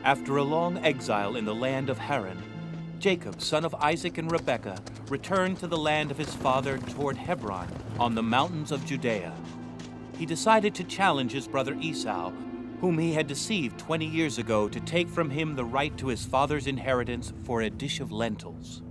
After a long exile in the land of Haran, Jacob, son of Isaac and Rebekah, returned to the land of his father toward Hebron on the mountains of Judea. He decided to challenge his brother Esau, whom he had deceived 20 years ago, to take from him the right to his father's inheritance for a dish of lentils.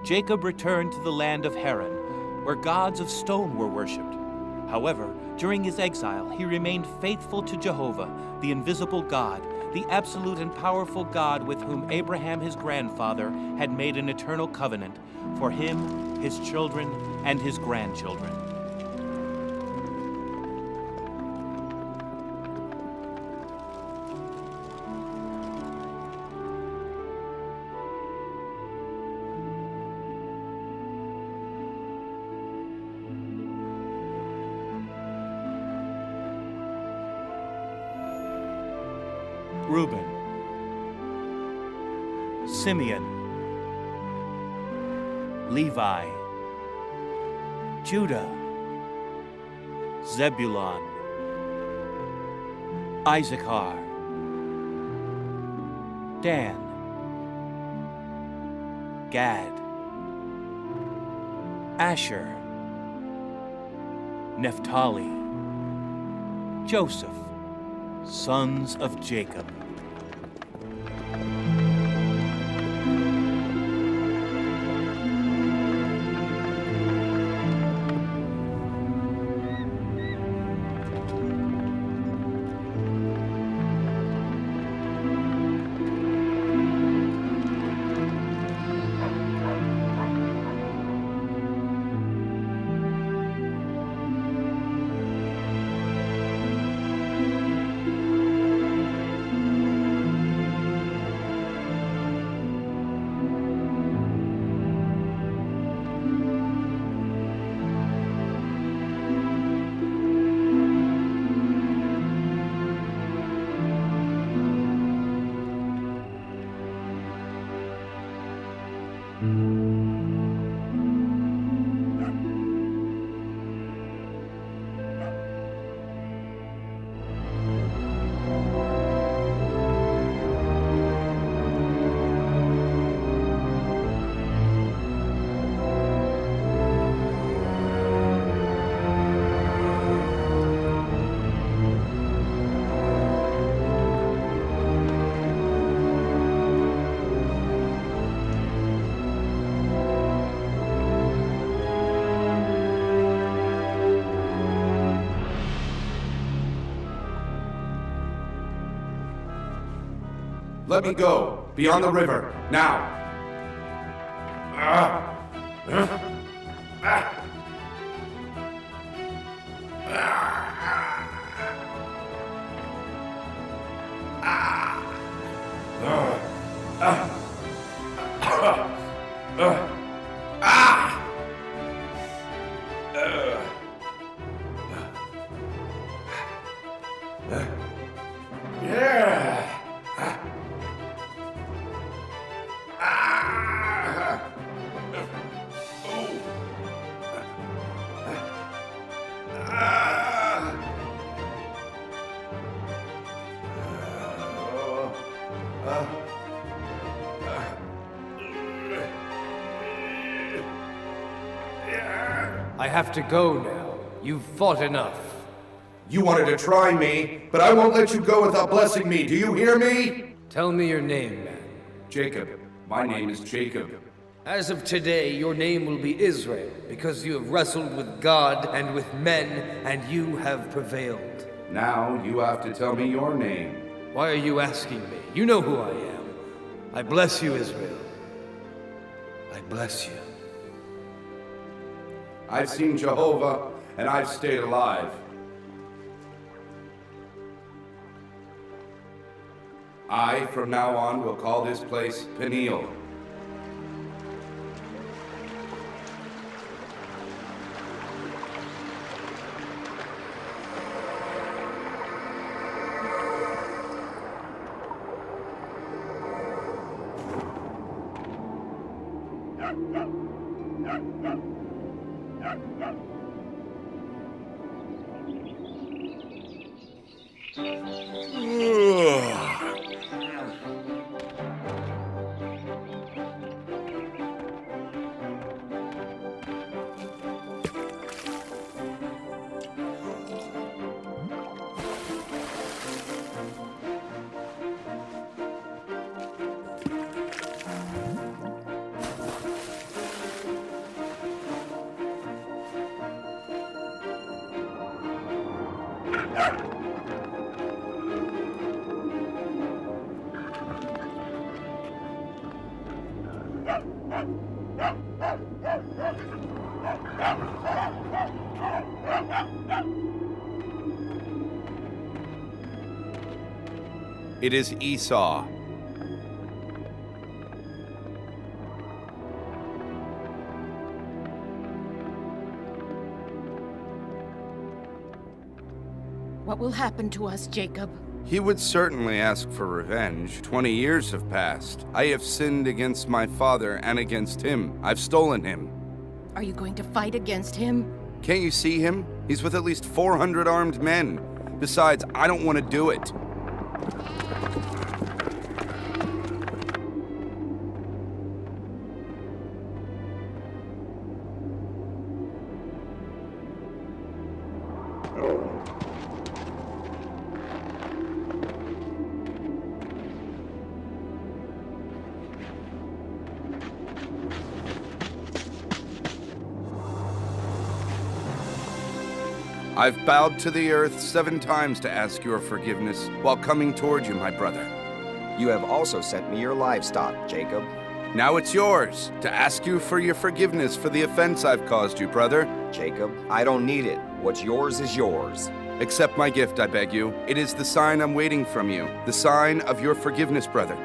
Jacob returned to the land of Haran, where gods of stone were worshipped. However, during his exile, he remained faithful to Jehovah, the invisible God, the absolute and powerful God with whom Abraham, his grandfather, had made an eternal covenant for him, his children, and his grandchildren. Reuben, Simeon, Levi, Judah, Zebulun, Issachar, Dan, Gad, Asher, Naphtali, Joseph, sons of Jacob. Let me go, beyond the river, now. I have to go now. You've fought enough. You wanted to try me, but I won't let you go without blessing me. Do you hear me? Tell me your name, man. Jacob. My name is Jacob. As of today, your name will be Israel, because you have wrestled with God and with men, and you have prevailed. Now you have to tell me your name. Why are you asking me? You know who I am. I bless you, Israel. I bless you. I've seen Jehovah, and I've stayed alive. I, from now on, will call this place Peniel. It is Esau. What will happen to us, Jacob? He would certainly ask for revenge. 20 years have passed. I have sinned against my father and against him. I've stolen him. Are you going to fight against him? Can't you see him? He's with at least 400 armed men. Besides, I don't want to do it. I've bowed to the earth 7 times to ask your forgiveness while coming toward you, my brother. You have also sent me your livestock, Jacob. Now it's yours to ask you for your forgiveness for the offense I've caused you, brother. Jacob, I don't need it. What's yours is yours. Accept my gift, I beg you. It is the sign I'm waiting from you, the sign of your forgiveness, brother.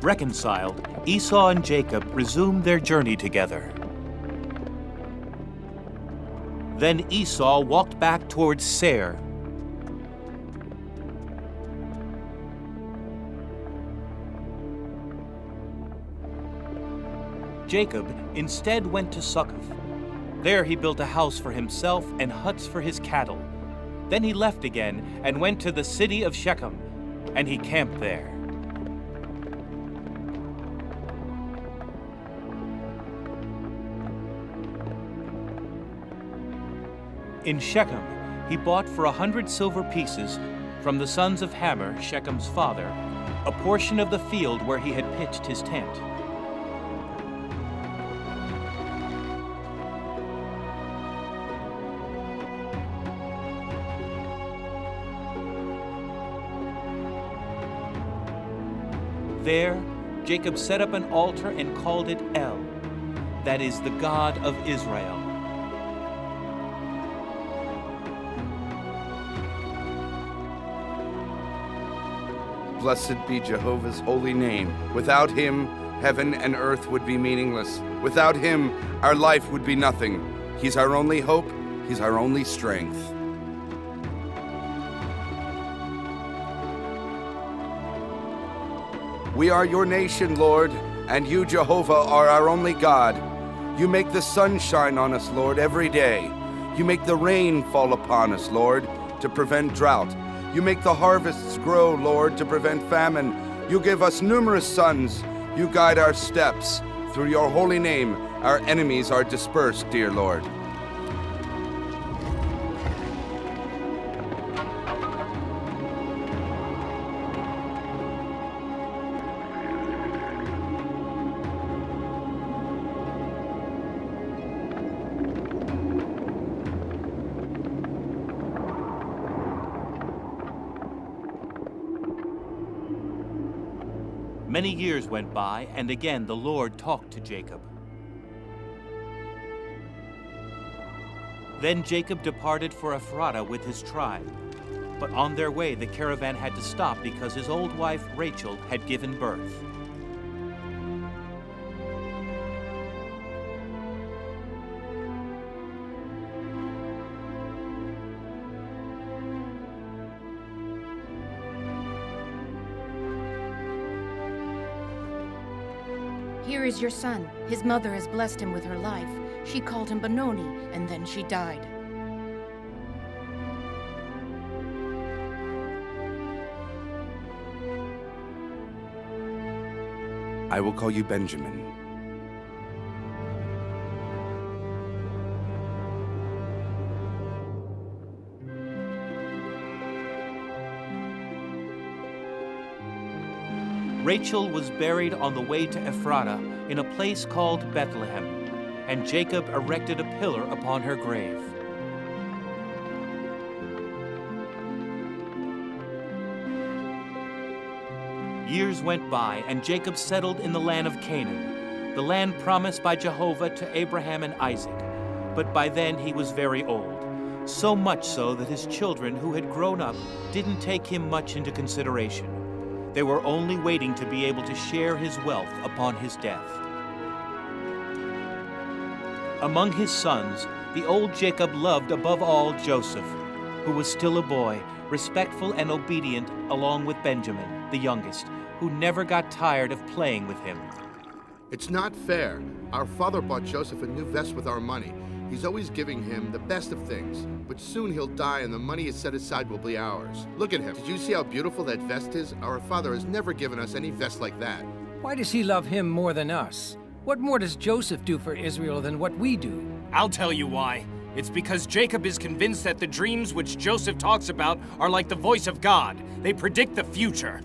Reconciled, Esau and Jacob resumed their journey together. Then Esau walked back towards Seir. Jacob instead went to Succoth. There he built a house for himself and huts for his cattle. Then he left again and went to the city of Shechem, and he camped there. In Shechem, he bought for 100 silver pieces from the sons of Hamor, Shechem's father, a portion of the field where he had pitched his tent. There, Jacob set up an altar and called it El, that is, the God of Israel. Blessed be Jehovah's holy name. Without him, heaven and earth would be meaningless. Without him, our life would be nothing. He's our only hope. He's our only strength. We are your nation, Lord, and you, Jehovah, are our only God. You make the sun shine on us, Lord, every day. You make the rain fall upon us, Lord, to prevent drought. You make the harvests grow, Lord, to prevent famine. You give us numerous sons. You guide our steps. Through your holy name, our enemies are dispersed, dear Lord. Many years went by, and again the Lord talked to Jacob. Then Jacob departed for Ephrata with his tribe. But on their way the caravan had to stop because his old wife Rachel had given birth. Here is your son. His mother has blessed him with her life. She called him Benoni, and then she died. I will call you Benjamin. Rachel was buried on the way to Ephrata in a place called Bethlehem, and Jacob erected a pillar upon her grave. Years went by, and Jacob settled in the land of Canaan, the land promised by Jehovah to Abraham and Isaac. But by then he was very old, so much so that his children, who had grown up, didn't take him much into consideration. They were only waiting to be able to share his wealth upon his death. Among his sons, the old Jacob loved above all Joseph, who was still a boy, respectful and obedient, along with Benjamin, the youngest, who never got tired of playing with him. It's not fair. Our father bought Joseph a new vest with our money. He's always giving him the best of things, but soon he'll die and the money is set aside will be ours. Look at him. Did you see how beautiful that vest is? Our father has never given us any vest like that. Why does he love him more than us? What more does Joseph do for Israel than what we do? I'll tell you why. It's because Jacob is convinced that the dreams which Joseph talks about are like the voice of God. They predict the future.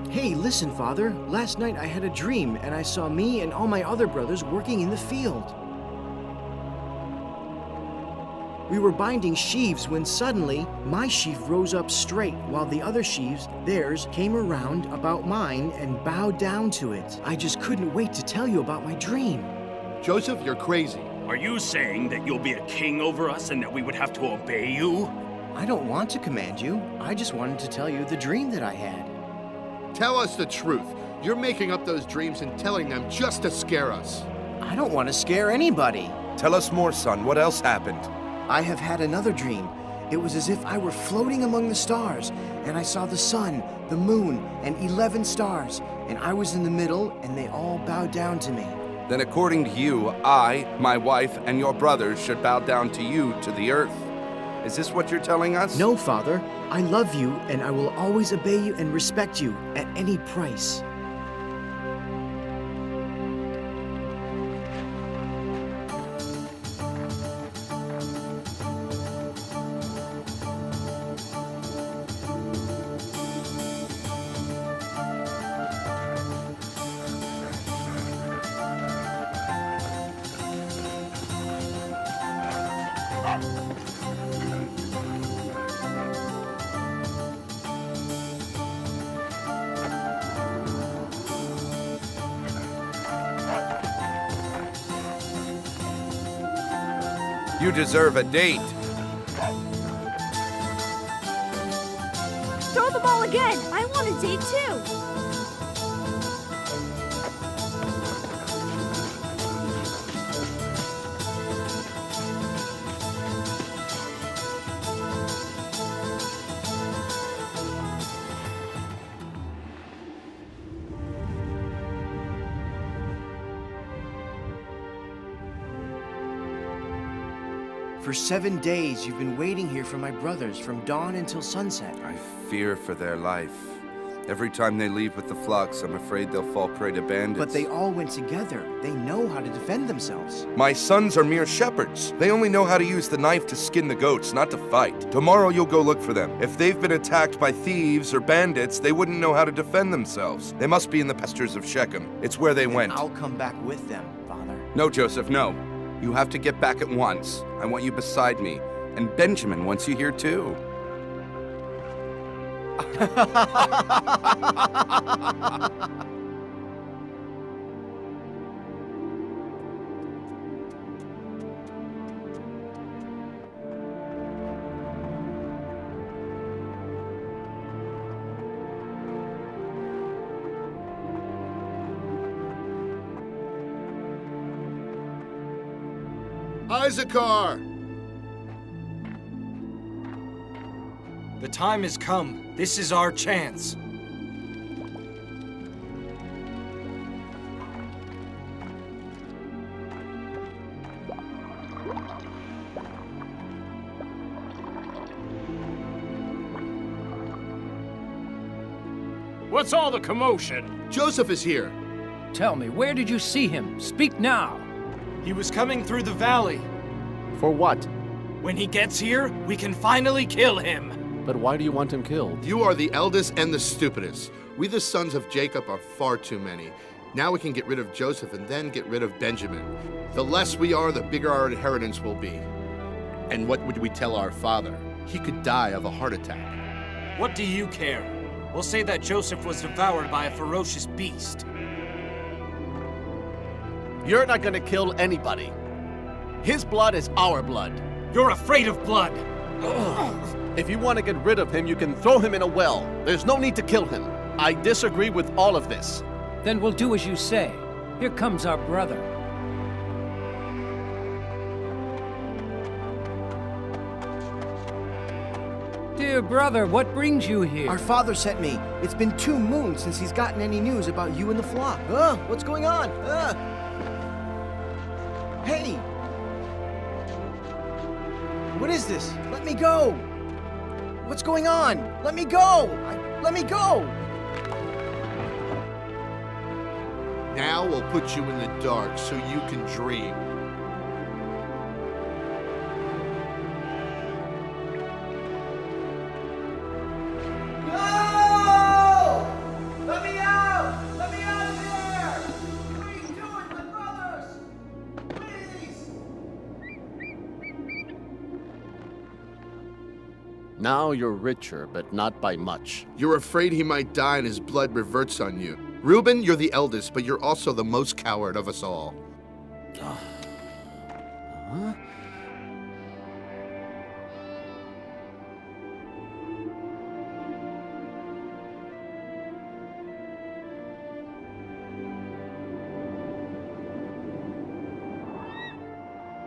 Hey, listen, Father. Last night I had a dream, and I saw me and all my other brothers working in the field. We were binding sheaves when suddenly my sheaf rose up straight, while the other sheaves, theirs, came around about mine and bowed down to it. I just couldn't wait to tell you about my dream. Joseph, you're crazy. Are you saying that you'll be a king over us and that we would have to obey you? I don't want to command you. I just wanted to tell you the dream that I had. Tell us the truth. You're making up those dreams and telling them just to scare us. I don't want to scare anybody. Tell us more, son. What else happened? I have had another dream. It was as if I were floating among the stars, and I saw the sun, the moon, and 11 stars, and I was in the middle, and they all bowed down to me. Then according to you, I, my wife, and your brothers should bow down to you, to the earth. Is this what you're telling us? No, Father. I love you, and I will always obey you and respect you at any price. You deserve a date. Throw the ball again! I want a date too! For 7 days, you've been waiting here for my brothers from dawn until sunset. I fear for their life. Every time they leave with the flocks, I'm afraid they'll fall prey to bandits. But they all went together. They know how to defend themselves. My sons are mere shepherds. They only know how to use the knife to skin the goats, not to fight. Tomorrow you'll go look for them. If they've been attacked by thieves or bandits, they wouldn't know how to defend themselves. They must be in the pastures of Shechem. It's where they went. I'll come back with them, Father. No, Joseph, no. You have to get back at once. I want you beside me. And Benjamin wants you here too. Issachar! The time has come. This is our chance. What's all the commotion? Joseph is here. Tell me, where did you see him? Speak now. He was coming through the valley. For what? When he gets here, we can finally kill him. But why do you want him killed? You are the eldest and the stupidest. We the sons of Jacob are far too many. Now we can get rid of Joseph and then get rid of Benjamin. The less we are, the bigger our inheritance will be. And what would we tell our father? He could die of a heart attack. What do you care? We'll say that Joseph was devoured by a ferocious beast. You're not gonna kill anybody. His blood is our blood. You're afraid of blood. If you want to get rid of him, you can throw him in a well. There's no need to kill him. I disagree with all of this. Then we'll do as you say. Here comes our brother. Dear brother, what brings you here? Our father sent me. It's been 2 moons since he's gotten any news about you and the flock. What's going on? Hey! What is this? Let me go! What's going on? Let me go! Let me go! Now we'll put you in the dark so you can dream. No! Let me out! Let me out of here! Please do it, my brothers! Please! Now you're richer, but not by much. You're afraid he might die and his blood reverts on you. Reuben, you're the eldest, but you're also the most coward of us all. Huh?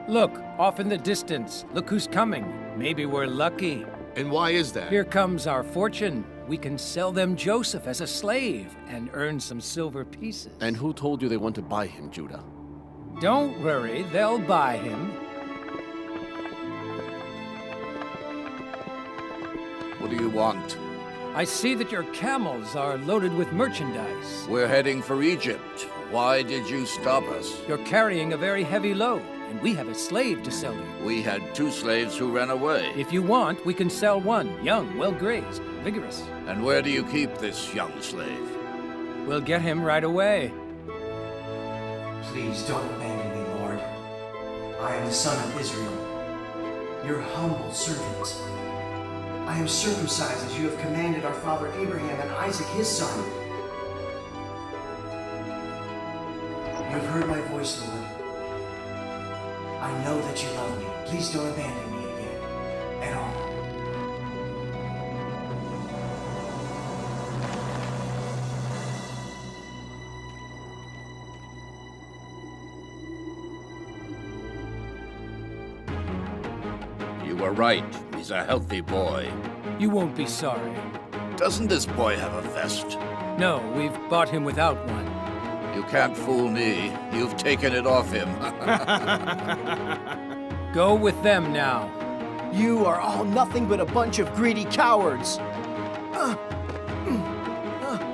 Look, off in the distance. Look who's coming. Maybe we're lucky. And why is that? Here comes our fortune. We can sell them Joseph as a slave and earn some silver pieces. And who told you they want to buy him, Judah? Don't worry, they'll buy him. What do you want? I see that your camels are loaded with merchandise. We're heading for Egypt. Why did you stop us? You're carrying a very heavy load, and we have a slave to sell you. We had 2 slaves who ran away. If you want, we can sell one, young, well-grazed, vigorous. And where do you keep this young slave? We'll get him right away. Please don't abandon me, Lord. I am the son of Israel, your humble servant. I am circumcised as you have commanded our father Abraham and Isaac his son. You have heard my voice, Lord. I know that you love me. Please don't abandon me again, at all. You were right. He's a healthy boy. You won't be sorry. Doesn't this boy have a vest? No, we've bought him without one. You can't fool me. You've taken it off him. Go with them now. You are all nothing but a bunch of greedy cowards.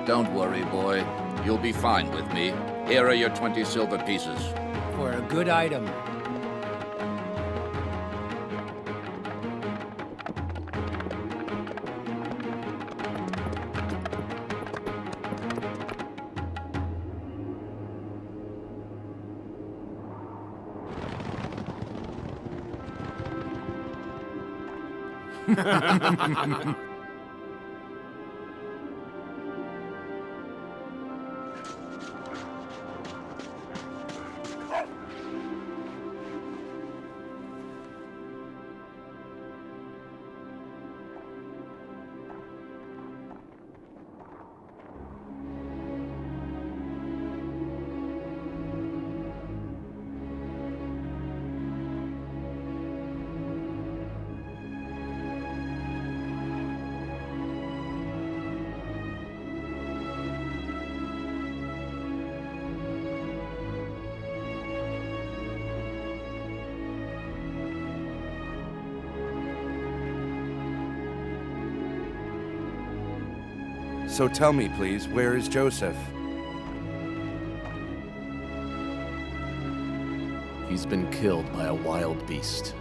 Don't worry, boy. You'll be fine with me. Here are your 20 silver pieces. For a good item. So tell me, please, where is Joseph? He's been killed by a wild beast.